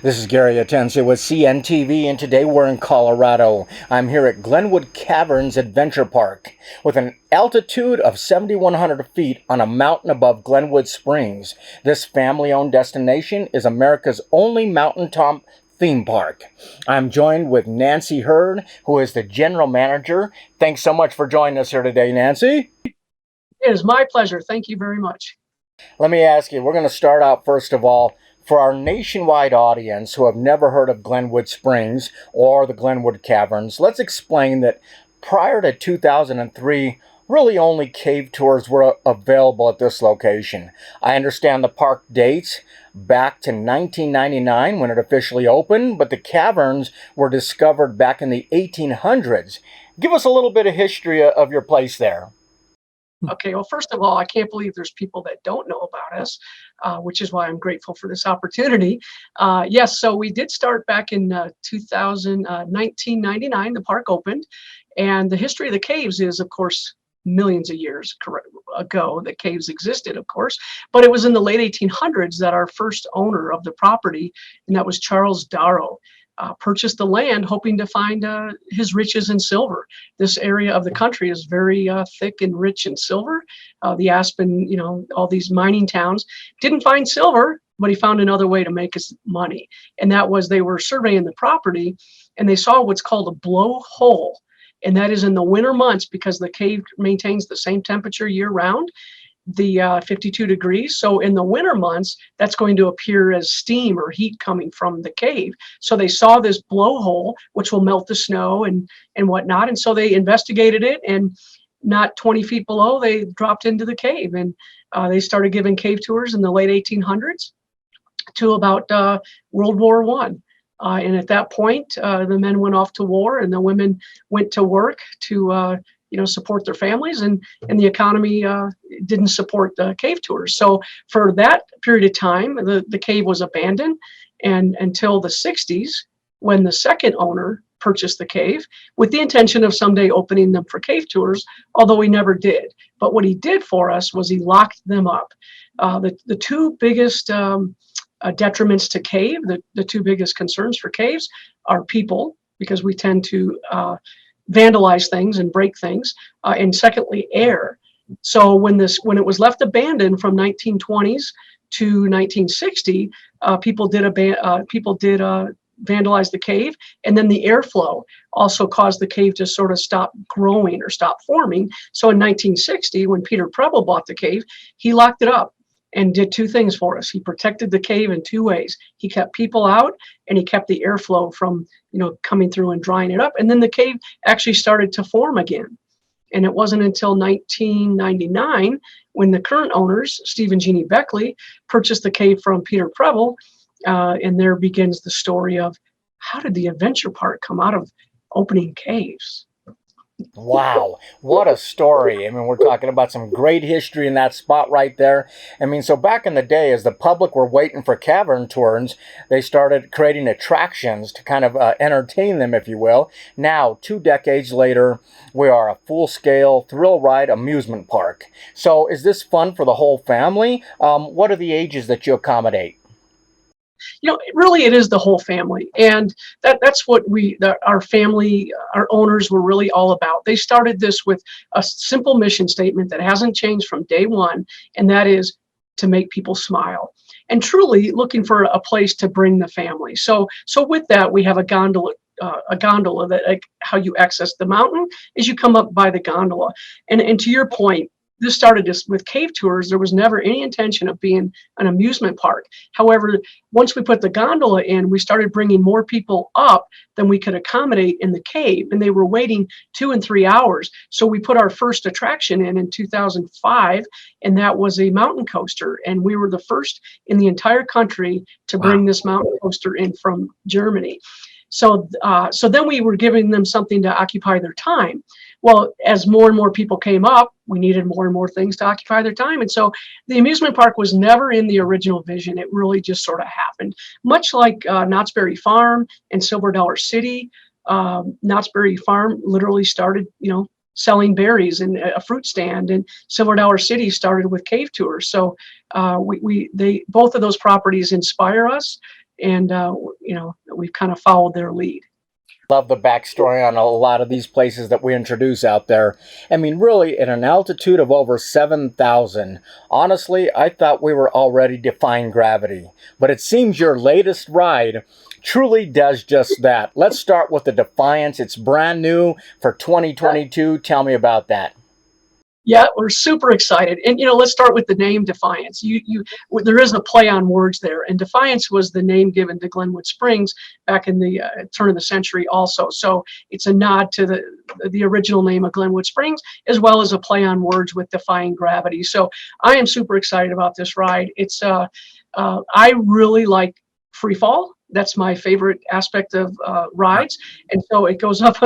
This is Gary Atencio with CNTV, and today we're in Colorado. I'm here at Glenwood Caverns Adventure Park with an altitude of 7,100 feet on a mountain above Glenwood Springs. This family-owned destination is America's only mountaintop theme park. I'm joined with Nancy Hurd, who is the general manager. Thanks so much for joining us here today, Nancy. It is my pleasure. Thank you very much. Let me ask you, we're going to start out first of all, for our nationwide audience who have never heard of Glenwood Springs or the Glenwood Caverns, let's explain that prior to 2003, really only cave tours were available at this location. I understand the park dates back to 1999 when it officially opened, but the caverns were discovered back in the 1800s. Give us a little bit of history of your place there. Okay, well, first of all, I can't believe there's people that don't know about us, which is why I'm grateful for this opportunity. Yes, so we did start back in 1999, the park opened, and the history of the caves is, of course, millions of years ago that caves existed, of course, but it was in the late 1800s that our first owner of the property, and that was Charles Darrow, purchased the land hoping to find his riches in silver. This area of the country is very thick and rich in silver. The Aspen, all these mining towns didn't find silver, but he found another way to make his money. And that was they were surveying the property and they saw what's called a blowhole. And that is in the winter months because the cave maintains the same temperature year round, the 52 degrees. So in the winter months, that's going to appear as steam or heat coming from the cave. So they saw this blowhole, which will melt the snow and whatnot. And so they investigated it, and not 20 feet below, they dropped into the cave. And they started giving cave tours in the late 1800s to about World War I. And at that point, the men went off to war and the women went to work to support their families, and the economy didn't support the cave tours. So for that period of time, the cave was abandoned, and until the 60s, when the second owner purchased the cave with the intention of someday opening them for cave tours, although he never did. But what he did for us was he locked them up. The two biggest detriments to cave, the two biggest concerns for caves are people, because we tend to vandalize things and break things, and secondly, air. So when it was left abandoned from 1920s to 1960, people did vandalize the cave, and then the airflow also caused the cave to sort of stop growing or stop forming. So in 1960, when Peter Preble bought the cave, he locked it up and did two things for us. He protected the cave in two ways. He kept people out, and he kept the airflow from, coming through and drying it up. And then the cave actually started to form again. And it wasn't until 1999 when the current owners, Steve and Jeannie Beckley, purchased the cave from Peter Preble. And there begins the story of how did the adventure park come out of opening caves? Wow, what a story. I mean, we're talking about some great history in that spot right there. I mean, so back in the day, as the public were waiting for cavern tours, they started creating attractions to kind of entertain them, if you will. Now, 2 decades later, we are a full-scale thrill ride amusement park. So is this fun for the whole family? What are the ages that you accommodate? Really, it is the whole family, and that's what our family, our owners were really all about. They started this with a simple mission statement that hasn't changed from day one, and that is to make people smile, and truly looking for a place to bring the family. So with that, we have a gondola that, like, how you access the mountain is you come up by the gondola, and to your point, this started just with cave tours. There was never any intention of being an amusement park. However, once we put the gondola in, we started bringing more people up than we could accommodate in the cave, and they were waiting 2 and 3 hours. So we put our first attraction in 2005, and that was a mountain coaster. And we were the first in the entire country to bring this mountain coaster in from Germany. So then we were giving them something to occupy their time. Well, as more and more people came up, we needed more and more things to occupy their time. And so the amusement park was never in the original vision. It really just sort of happened. Much like Knott's Berry Farm and Silver Dollar City, Knott's Berry Farm literally started, selling berries in a fruit stand, and Silver Dollar City started with cave tours. So both of those properties inspire us. and we've kind of followed their lead. Love the backstory on a lot of these places that we introduce out there. I mean, really, at an altitude of over 7,000, honestly, I thought we were already defying gravity. But it seems your latest ride truly does just that. Let's start with the Defiance. It's brand new for 2022. Tell me about that. Yeah, we're super excited. And, let's start with the name Defiance. There is a play on words there. And Defiance was the name given to Glenwood Springs back in the turn of the century also. So it's a nod to the original name of Glenwood Springs, as well as a play on words with defying gravity. So I am super excited about this ride. It's I really like free fall. That's my favorite aspect of rides. And so it goes up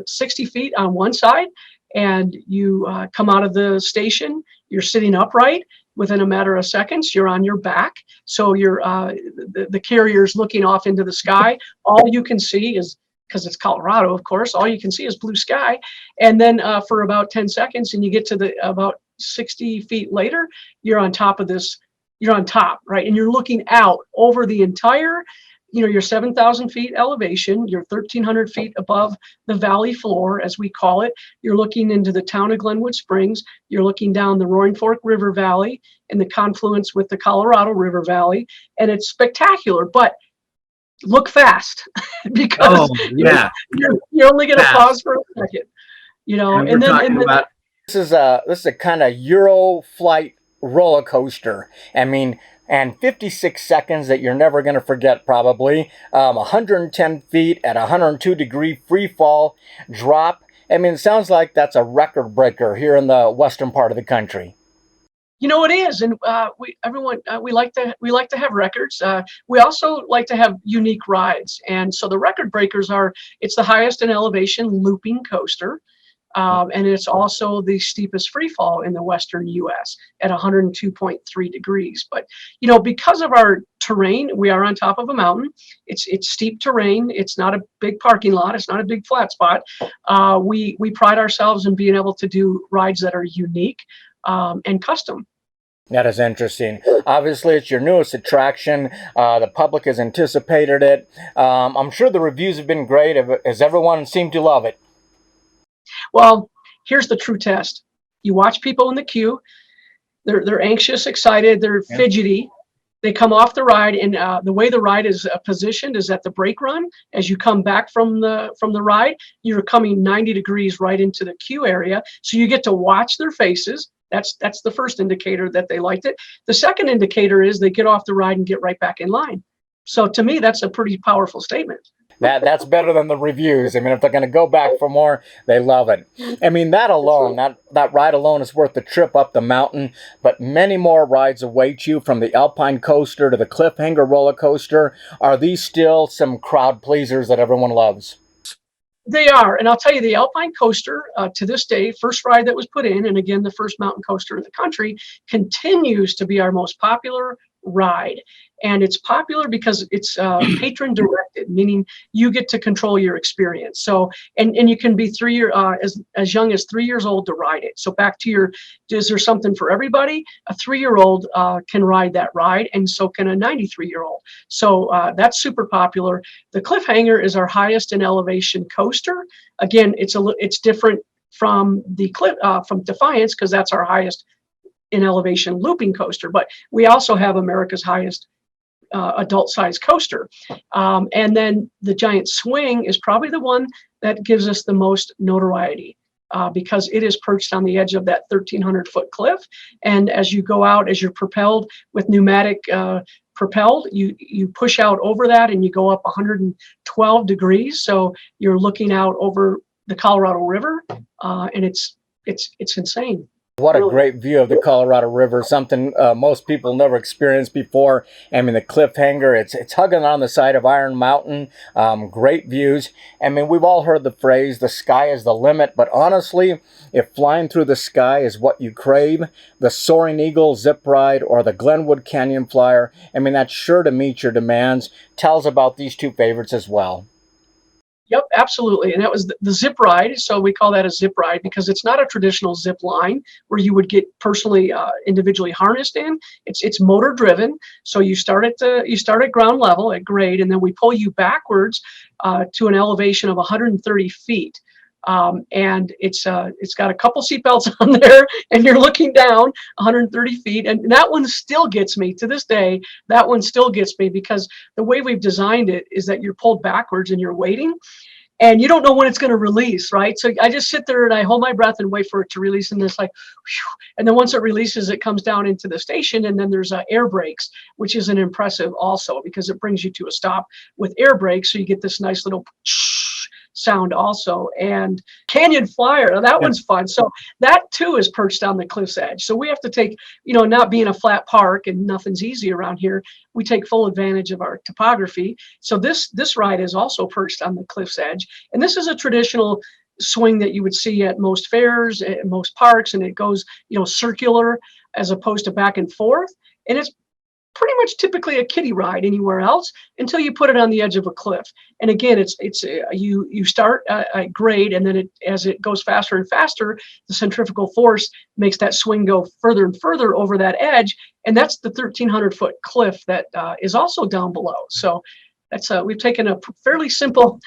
60 feet on one side, and you come out of the station, you're sitting upright. Within a matter of seconds, you're on your back. So you're the carrier's looking off into the sky. All you can see is, because it's Colorado, of course, all you can see is blue sky. And then for about 10 seconds, and you get to about 60 feet later, you're on top of this, you're on top, right? And you're looking out over the entire, your 7,000 feet elevation, you're 1,300 feet above the valley floor, as we call it. You're looking into the town of Glenwood Springs. You're looking down the Roaring Fork River Valley and the confluence with the Colorado River Valley. And it's spectacular, but look fast because you're only going to pause for a second, and then this is a kind of Euro flight roller coaster. I mean, and 56 seconds that you're never going to forget, probably. 110 feet at 102-degree free fall drop. I mean, it sounds like that's a record breaker here in the western part of the country. It is, and we like to have records. We also like to have unique rides, and so the record breakers it's the highest in elevation looping coaster. And it's also the steepest free fall in the western U.S. at 102.3 degrees. But, because of our terrain, we are on top of a mountain. It's steep terrain. It's not a big parking lot. It's not a big flat spot. We pride ourselves in being able to do rides that are unique and custom. That is interesting. Obviously, it's your newest attraction. The public has anticipated it. I'm sure the reviews have been great, as everyone seemed to love it. Well, here's the true test. You watch people in the queue. They're anxious, excited. They're fidgety. They come off the ride, and the way the ride is positioned is at the brake run. As you come back from the ride, you're coming 90 degrees right into the queue area. So you get to watch their faces. That's the first indicator that they liked it. The second indicator is they get off the ride and get right back in line. So to me, that's a pretty powerful statement. That's better than the reviews. I mean, if they're going to go back for more, they love it. I mean, that alone, that ride alone is worth the trip up the mountain, but many more rides await you, from the Alpine coaster to the Cliffhanger roller coaster. Are these still some crowd pleasers that everyone loves? They are, and I'll tell you, the Alpine coaster, to this day, first ride that was put in, and again, the first mountain coaster in the country, continues to be our most popular ride. And it's popular because it's patron directed, meaning you get to control your experience. So, and you can be as young as 3 years old to ride it. So back to is there something for everybody? A 3-year-old can ride that ride, and so can a 93-year-old. So that's super popular. The Cliffhanger is our highest in elevation coaster. Again, it's different from from Defiance, because that's our highest in elevation looping coaster, but we also have America's highest adult size coaster. And then the giant swing is probably the one that gives us the most notoriety because it is perched on the edge of that 1,300-foot cliff. And as you go out, as you're propelled with pneumatic propelled, you push out over that and you go up 112 degrees. So you're looking out over the Colorado River, and it's insane. What a great view of the Colorado River, something most people never experienced before. I mean, the Cliffhanger, it's hugging on the side of Iron Mountain. Great views. I mean, we've all heard the phrase, the sky is the limit, but honestly, if flying through the sky is what you crave, the Soaring Eagle zip ride or the Glenwood Canyon Flyer, I mean, that's sure to meet your demands. Tell us about these two favorites as well. Yep, absolutely. And that was the zip ride. So we call that a zip ride because it's not a traditional zip line where you would get personally individually harnessed in. It's motor driven. So you start at ground level at grade, and then we pull you backwards to an elevation of 130 feet. And it's got a couple seatbelts on there, and you're looking down 130 feet. And that one still gets me to this day. That one still gets me because the way we've designed it is that you're pulled backwards and you're waiting, and you don't know when it's going to release, right? So I just sit there and I hold my breath and wait for it to release, and it's like, whew. And then once it releases, it comes down into the station, and then there's air brakes, which is an impressive also because it brings you to a stop with air brakes, so you get this nice little sound also. And Canyon Flyer, now that one's fun. So that too is perched on the cliff's edge. So we have to take, not being a flat park and nothing's easy around here, we take full advantage of our topography. So this ride is also perched on the cliff's edge. And this is a traditional swing that you would see at most fairs, at most parks, and it goes, circular as opposed to back and forth. And it's pretty much typically a kiddie ride anywhere else until you put it on the edge of a cliff. And again, you start at grade, and then as it goes faster and faster, the centrifugal force makes that swing go further and further over that edge, and that's the 1,300-foot cliff that is also down below. So that's we've taken a fairly simple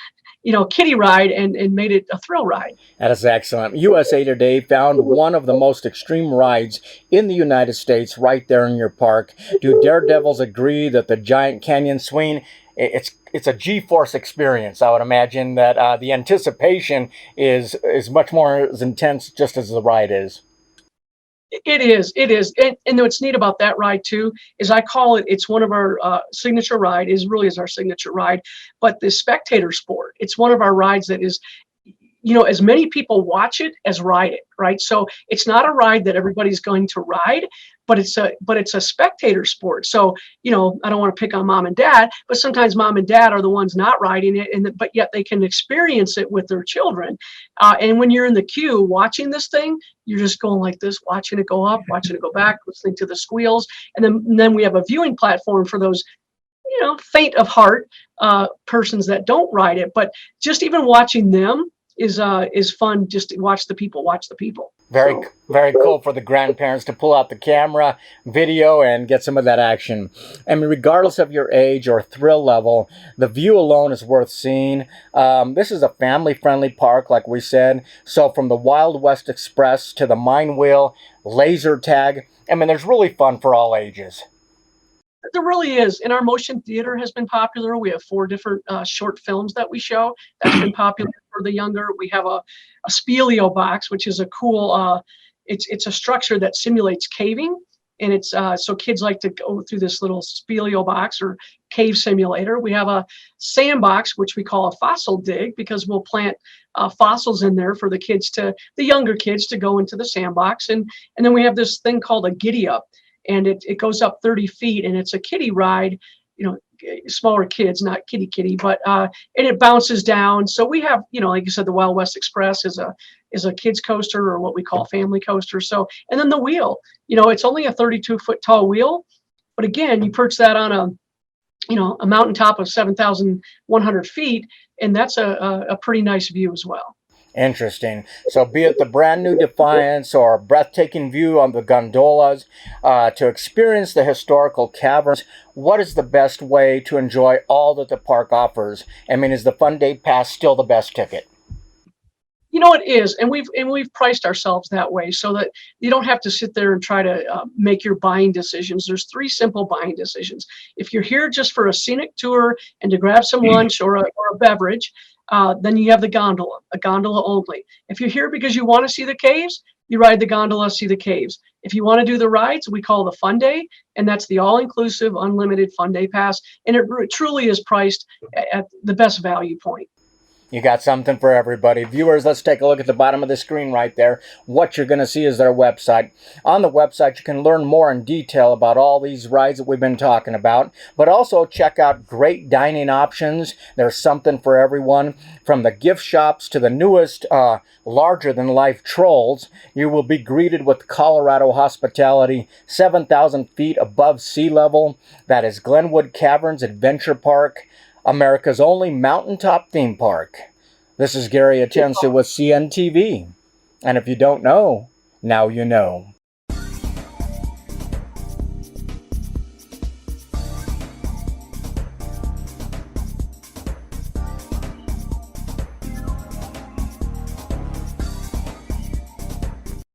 kiddie ride and made it a thrill ride. That is excellent. USA Today found one of the most extreme rides in the United States right there in your park. Do daredevils agree that the Giant Canyon Swing, it's a G-force experience? I would imagine that the anticipation is much more as intense just as the ride is. It is. And what's neat about that ride too is I call it's one of our signature ride, is our signature ride, but the spectator sport, it's one of our rides that is, as many people watch it as ride it, right? So it's not a ride that everybody's going to ride, but it's a spectator sport. So, I don't want to pick on mom and dad, but sometimes mom and dad are the ones not riding it, but yet they can experience it with their children. And when you're in the queue watching this thing, you're just going like this, watching it go up, watching it go back, listening to the squeals. And then we have a viewing platform for those, faint of heart persons that don't ride it. But just even watching them is fun. Just to watch the people. Very cool for the grandparents to pull out the camera, video, and get some of that action. I mean, regardless of your age or thrill level, the view alone is worth seeing. This is a family-friendly park, like we said. So from the Wild West Express to the Mine Wheel, laser tag, I mean, there's really fun for all ages. There really is. And our motion theater has been popular. We have 4 different short films that we show. That's been popular for the younger. We have a speleo box, which is a cool, it's a structure that simulates caving. And it's so kids like to go through this little speleo box or cave simulator. We have a sandbox, which we call a fossil dig, because we'll plant fossils in there for the younger kids to go into the sandbox. And then we have this thing called a giddy up. And it goes up 30 feet, and it's a kiddie ride, smaller kids, not kitty, but and it bounces down. So we have, like you said, the Wild West Express is a kids coaster, or what we call family coaster. So, and then the wheel, it's only a 32-foot tall wheel, but again, you perch that on a mountaintop of 7,100 feet, and that's a pretty nice view as well. Interesting. So be it the brand new Defiance or a breathtaking view on the gondolas, to experience the historical caverns, what is the best way to enjoy all that the park offers? I mean, is the Fun Day Pass still the best ticket? It is, and we've priced ourselves that way so that you don't have to sit there and try to make your buying decisions. There's 3 simple buying decisions. If you're here just for a scenic tour and to grab some lunch or a beverage, then you have a gondola only. If you're here because you want to see the caves, you ride the gondola, see the caves. If you want to do the rides, we call the Fun Day, and that's the all-inclusive, unlimited Fun Day Pass, and it truly is priced at the best value point. You got something for everybody. Viewers, let's take a look at the bottom of the screen right there. What you're going to see is their website. On the website, you can learn more in detail about all these rides that we've been talking about, but also check out great dining options. There's something for everyone, from the gift shops to the newest larger-than-life trolls. You will be greeted with Colorado hospitality, 7,000 feet above sea level. That is Glenwood Caverns Adventure Park. America's only mountaintop theme park. This is Gary Atencio with CNTV. And if you don't know, now you know.